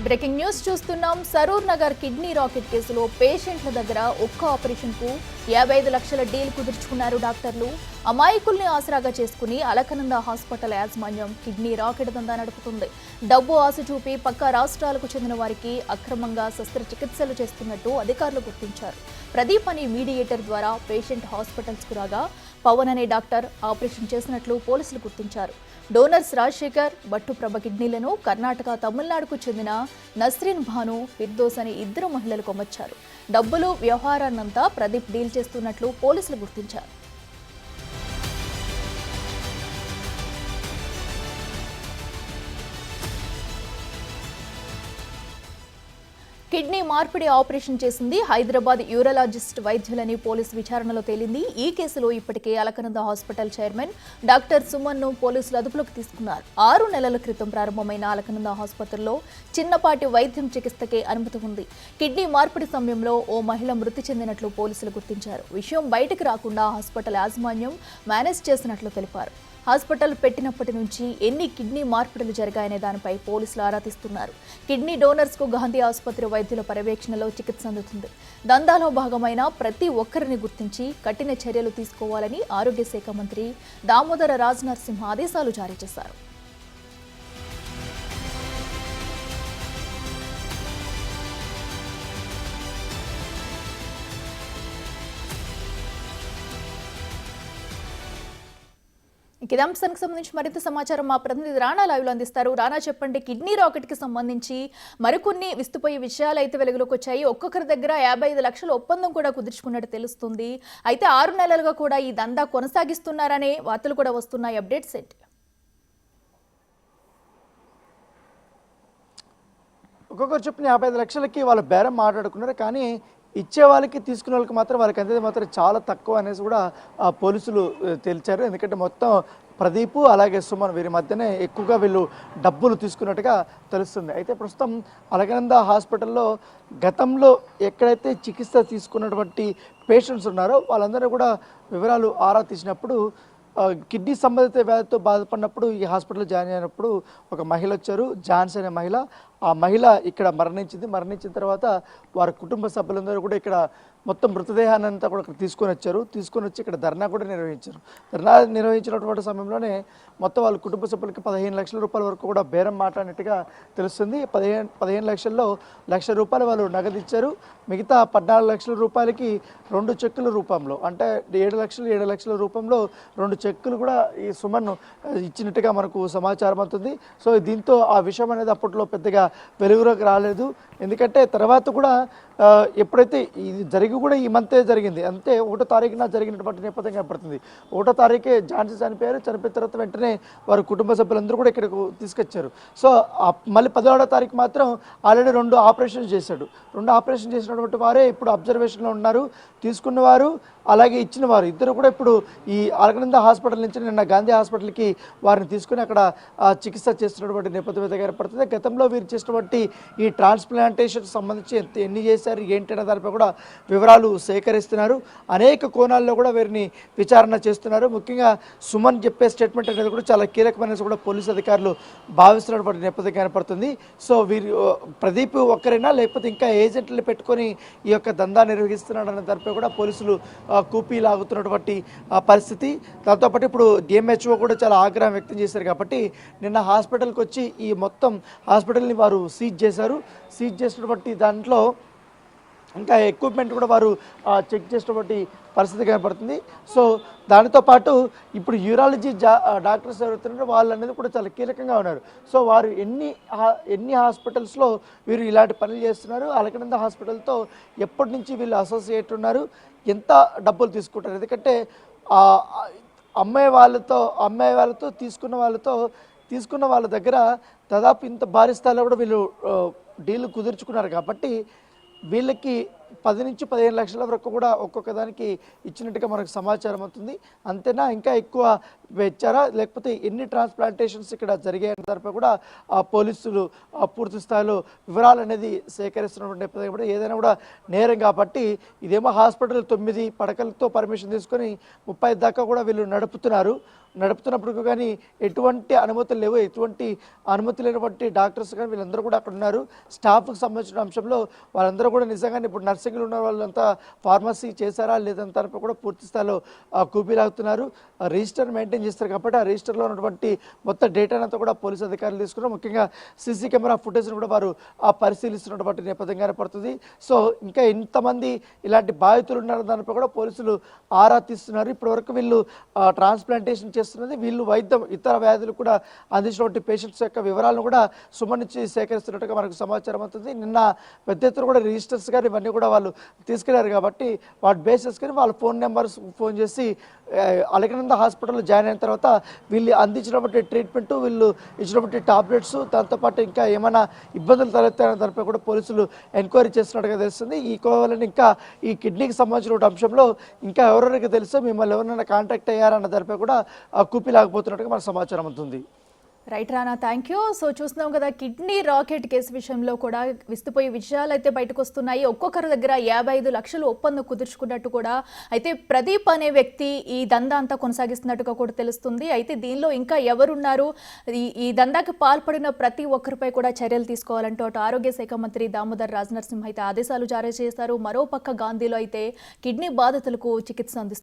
Breaking news చూస్తున్నాం. Saroor Nagar kidney racket కేసులో పేషెంట్ల దగ్గర ఒక్క ఆపరేషన్ కు 55 లక్షల డీల్ కుదుర్చుకున్నారు డాక్టర్లు. అమాయకుల్ని ఆసరాగా చేసుకుని అలకనంద హాస్పిటల్ యాజమాన్యం కిడ్నీ రాకెట్ దందా నడుపుతుంది. డబ్బు ఆశ చూపి పక్క రాష్ట్రాలకు చెందిన వారికి అక్రమంగా శస్త్రచికిత్సలు చేస్తున్నట్టు అధికారులు గుర్తించారు. ప్రదీప్ అనే మీడియేటర్ ద్వారా పేషెంట్ హాస్పిటల్స్ కు రాగా పవన్ అనే డాక్టర్ ఆపరేషన్ చేసినట్లు పోలీసులు గుర్తించారు. డోనర్స్ రాజశేఖర్, బట్టు ప్రభ కిడ్నీలను కర్ణాటక, తమిళనాడుకు చెందిన నస్రీన్ భాను, ఫిర్దోస్ అనే ఇద్దరు మహిళలకు అమర్చారు. డబ్బులు వ్యవహారాన్నంతా ప్రదీప్ డీల్ చేస్తున్నట్లు పోలీసులు గుర్తించారు. కిడ్నీ మార్పిడి ఆపరేషన్ చేసింది హైదరాబాద్ యూరాలజిస్ట్ వైద్యులని పోలీసు విచారణలో తేలింది. ఈ కేసులో ఇప్పటికే Alakananda hospital chairman doctor Suman ను పోలీసులు అదుపులోకి తీసుకున్నారు. 6 నెలల క్రితం ప్రారంభమైన అలకనంద ఆసుపత్రిలో చిన్నపాటి వైద్యం చికిత్సకే అనుమతి ఉంది. కిడ్నీ మార్పిడి సమయంలో ఓ మహిళ మృతి చెందినట్లు పోలీసులు గుర్తించారు. విషయం బయటకు రాకుండా హాస్పిటల్ యాజమాన్యం మేనేజ్ చేసినట్లు తెలిపారు. హాస్పిటల్ పెట్టినప్పటి నుంచి ఎన్ని కిడ్నీ మార్పిడులు జరిగాయనే దానిపై పోలీసులు ఆరా తీస్తున్నారు. కిడ్నీ డోనర్స్ కు గాంధీ ఆసుపత్రి వైద్యుల పర్యవేక్షణలో చికిత్స అందుతుంది. దందాలో భాగమైన ప్రతి ఒక్కరిని గుర్తించి కఠిన చర్యలు తీసుకోవాలని ఆరోగ్య శాఖ మంత్రి దామోదర రాజ్ నరసింహ ఆదేశాలు జారీ చేశారు. ఇదే అంశానికి సంబంధించి మరింత సమాచారం మా ప్రతినిధి రాణా లైవ్ లో అందిస్తారు. రాణా, చెప్పండి, కిడ్నీ రాకెట్ కి సంబంధించి మరికొన్ని విస్తుపోయే విషయాలు అయితే వెలుగులోకి వచ్చాయి. ఒక్కొక్కరి దగ్గర 55 లక్షల ఒప్పందం కూడా కుదుర్చుకున్నట్టు తెలుస్తుంది. అయితే 6 నెలలుగా కూడా ఈ దందా కొనసాగిస్తున్నారనే వార్తలు కూడా వస్తున్నాయి. అప్డేట్స్ ఏంటి? ఒక్కొక్కరు చొప్పున 55 లక్షలకి వాళ్ళు బేరం మాట్లాడుకున్నారు. కానీ ఇచ్చే వాళ్ళకి తీసుకునే వాళ్ళకి మాత్రం వాళ్ళకి అందేది మాత్రం చాలా తక్కువ అనేసి కూడా పోలీసులు తేల్చారు. ఎందుకంటే మొత్తం ప్రదీప్ అలాగే సుమన్ వీరి మధ్యనే ఎక్కువగా వీళ్ళు డబ్బులు తీసుకున్నట్టుగా తెలుస్తుంది. అయితే ప్రస్తుతం అలకనంద హాస్పిటల్లో గతంలో ఎక్కడైతే చికిత్స తీసుకున్నటువంటి పేషెంట్స్ ఉన్నారో వాళ్ళందరూ కూడా వివరాలు ఆరా తీసినప్పుడు కిడ్నీ సంబంధిత వ్యాధితో బాధపడినప్పుడు ఈ హాస్పిటల్లో జాయిన్ అయినప్పుడు ఒక మహిళ వచ్చారు, ఝాన్సీ అనే మహిళ. ఆ మహిళ ఇక్కడ మరణించిన తర్వాత వారి కుటుంబ సభ్యులందరూ కూడా ఇక్కడ మొత్తం మృతదేహాన్ని అంతా కూడా ఇక్కడ తీసుకొని వచ్చి ఇక్కడ ధర్నా కూడా నిర్వహించారు. ధర్నా నిర్వహించినటువంటి సమయంలోనే మొత్తం వాళ్ళ కుటుంబ సభ్యులకి 15 లక్షల రూపాయల వరకు కూడా బేరం మాట్లాడినట్టుగా తెలుస్తుంది. 15 లక్షల్లో ₹1,00,000 వాళ్ళు నగదు ఇచ్చారు. మిగతా 14 లక్షల రూపాయలకి 2 చెక్కుల రూపంలో, అంటే 7 లక్షల రూపంలో 2 చెక్కులు కూడా ఈ సుమన్ ఇచ్చినట్టుగా మనకు సమాచారం అవుతుంది. సో దీంతో ఆ విషయం అనేది అప్పట్లో పెద్దగా వెలుగులోకి రాలేదు. ఎందుకంటే తర్వాత కూడా ఎప్పుడైతే ఇది జరిగి కూడా ఈ మంతే జరిగింది, అంతే 1వ తారీఖున జరిగినటువంటి నేపథ్యం కనపడుతుంది. 1వ తారీఖే ఝాన్సీ చనిపోయిన తర్వాత వెంటనే వారి కుటుంబ సభ్యులందరూ కూడా ఇక్కడకు తీసుకొచ్చారు. సో మళ్ళీ 10వ తారీఖు మాత్రం ఆల్రెడీ 2 ఆపరేషన్ చేశాడు. 2 ఆపరేషన్ చేసినటువంటి వారే ఇప్పుడు అబ్జర్వేషన్లో ఉన్నారు. తీసుకున్నవారు అలాగే ఇచ్చినవారు ఇద్దరు కూడా ఇప్పుడు ఈ అలకనంద హాస్పిటల్ నుంచి నిన్న గాంధీ హాస్పిటల్కి వారిని తీసుకుని అక్కడ చికిత్స చేస్తున్నటువంటి నేపథ్యం అయితే ఏర్పడుతుంది. గతంలో వీరు చేసినటువంటి ఈ ట్రాన్స్ప్లాంటేషన్ సంబంధించి ఎన్ని చేశారు ఏంటనే దానిపై కూడా వివరాలు సేకరిస్తున్నారు. అనేక కోణాల్లో కూడా వీరిని విచారణ చేస్తున్నారు. ముఖ్యంగా సుమన్ చెప్పే స్టేట్మెంట్ అనేది కూడా చాలా కీలకమైన కూడా పోలీసు అధికారులు భావిస్తున్నటువంటి నేపథ్యం కనపడుతుంది. సో వీరు ప్రదీప్ ఒక్కరైనా లేకపోతే ఇంకా ఏజెంట్లను పెట్టుకొని ఈ యొక్క దందా నిర్వహిస్తున్నాడు అనే దానిపై కూడా పోలీసులు కూపీ లాగుతున్నటువంటి పరిస్థితి. దాంతోపాటు ఇప్పుడు డిఎంహెచ్ఓ కూడా చాలా ఆగ్రహం వ్యక్తం చేశారు. కాబట్టి నిన్న హాస్పిటల్కి వచ్చి ఈ మొత్తం హాస్పిటల్ని వారు సీజ్ చేశారు. సీజ్ చేసినటువంటి దాంట్లో ఇంకా ఎక్విప్మెంట్ కూడా వారు చెక్ చేసినటువంటి పరిస్థితి కనపడుతుంది. సో దానితో పాటు ఇప్పుడు యూరాలజీ డాక్టర్స్ ఎవరుతున్నారో వాళ్ళు అనేది కూడా చాలా కీలకంగా ఉన్నారు. సో వారు ఎన్ని హాస్పిటల్స్లో వీరు ఇలాంటి పనులు చేస్తున్నారు, అలకనంద హాస్పిటల్తో ఎప్పటి నుంచి వీళ్ళు అసోసియేట్ ఉన్నారు, ఎంత డబ్బులు తీసుకుంటారు. ఎందుకంటే అమ్మాయి వాళ్ళతో తీసుకున్న వాళ్ళ దగ్గర దాదాపు ఇంత భారీ స్థాయిలో కూడా వీళ్ళు డీల్ కుదుర్చుకున్నారు. కాబట్టి వీళ్ళకి 10 నుంచి 15 లక్షల వరకు కూడా ఒక్కొక్క దానికి ఇచ్చినట్టుగా మనకు సమాచారం అవుతుంది. అంతేనా ఇంకా ఎక్కువ ఇచ్చారా లేకపోతే ఎన్ని ట్రాన్స్ప్లాంటేషన్స్ ఇక్కడ జరిగాయనే దానిపై కూడా పోలీసులు పూర్తి స్థాయిలో వివరాలు అనేది సేకరిస్తున్నటువంటి నేపథ్యంలో కూడా ఏదైనా కూడా నేరం కాబట్టి ఇదేమో హాస్పిటల్ 9 పడకలతో పర్మిషన్ తీసుకొని 30 దాకా కూడా వీళ్ళు నడుపుతున్నప్పుడు కానీ ఎటువంటి అనుమతులు లేవు, ఎటువంటి అనుమతి లేనటువంటి డాక్టర్స్ కానీ వీళ్ళందరూ కూడా అక్కడ ఉన్నారు. స్టాఫ్కి సంబంధించిన అంశంలో వాళ్ళందరూ కూడా నిజంగానే ఇప్పుడు నర్సింగ్లు ఉన్న వాళ్ళంతా ఫార్మసీ చేశారా లేదంతా కూడా పూర్తి స్థాయిలో కూపీలాగుతున్నారు. రిజిస్టర్ మెయింటైన్ చేస్తారు కాబట్టి ఆ రిజిస్టర్లో ఉన్నటువంటి మొత్తం డేటానంతా కూడా పోలీసు అధికారులు తీసుకున్నారు. ముఖ్యంగా సీసీ కెమెరా ఫుటేజ్ను కూడా వారు పరిశీలిస్తున్నటువంటి నేపథ్యంగానే పడుతుంది. సో ఇంకా ఎంతమంది ఇలాంటి బాధితులు ఉన్నారో దానిపై కూడా పోలీసులు ఆరా తీస్తున్నారు. ఇప్పటివరకు వీళ్ళు ట్రాన్స్ప్లాంటేషన్ చేస్తున్నది, వీళ్ళు వైద్యం ఇతర వ్యాధులు కూడా అందించినటువంటి పేషెంట్స్ యొక్క వివరాలను కూడా సుమన్ నుంచి సేకరిస్తున్నట్టుగా మనకు సమాచారం అవుతుంది. నిన్న పెద్ద ఎత్తున కూడా రిజిస్టర్స్ కానీ ఇవన్నీ కూడా వాళ్ళు తీసుకెళ్లారు కాబట్టి వాటి బేసిస్ కానీ వాళ్ళ ఫోన్ నెంబర్స్ ఫోన్ చేసి అలకనంద హాస్పిటల్లో జాయిన్ అయిన తర్వాత వీళ్ళు అందించినటువంటి ట్రీట్మెంట్, వీళ్ళు ఇచ్చినటువంటి టాబ్లెట్స్, దాంతోపాటు ఇంకా ఏమైనా ఇబ్బందులు తలెత్తాయనే దానిపై కూడా పోలీసులు ఎంక్వైరీ చేస్తున్నట్టుగా తెలుస్తుంది. ఈ కోవాలని ఇంకా ఈ కిడ్నీకి సంబంధించిన అంశంలో ఇంకా ఎవరెవరికి తెలుసో మిమ్మల్ని ఎవరైనా కాంటాక్ట్ అయ్యారన్న దానిపై కూడా కూపిలాగపోతున్నట్టుగా మనకు సమాచారం అవుతుంది. Right Rana, thank you. So చూస్తున్నాం కదా, కిడ్నీ రాకెట్ కేసు విషయంలో కూడా విస్తుపోయే విషయాలు అయితే బయటకు వస్తున్నాయి. ఒక్కొక్కరి దగ్గర 55 లక్షలు ఒప్పందం కుదుర్చుకున్నట్టు కూడా అయితే ప్రదీప్ అనే వ్యక్తి ఈ దందా అంతా కొనసాగిస్తున్నట్టుగా కూడా తెలుస్తుంది. అయితే దీనిలో ఇంకా ఎవరున్నారు, ఈ దందాకి పాల్పడిన ప్రతి ఒక్కరిపై కూడా చర్యలు తీసుకోవాలంటూ అటు ఆరోగ్య శాఖ మంత్రి దామోదర్ రాజనరసింహ అయితే ఆదేశాలు జారీ చేశారు. మరోపక్క గాంధీలో అయితే కిడ్నీ బాధితులకు చికిత్స అందిస్తున్నారు.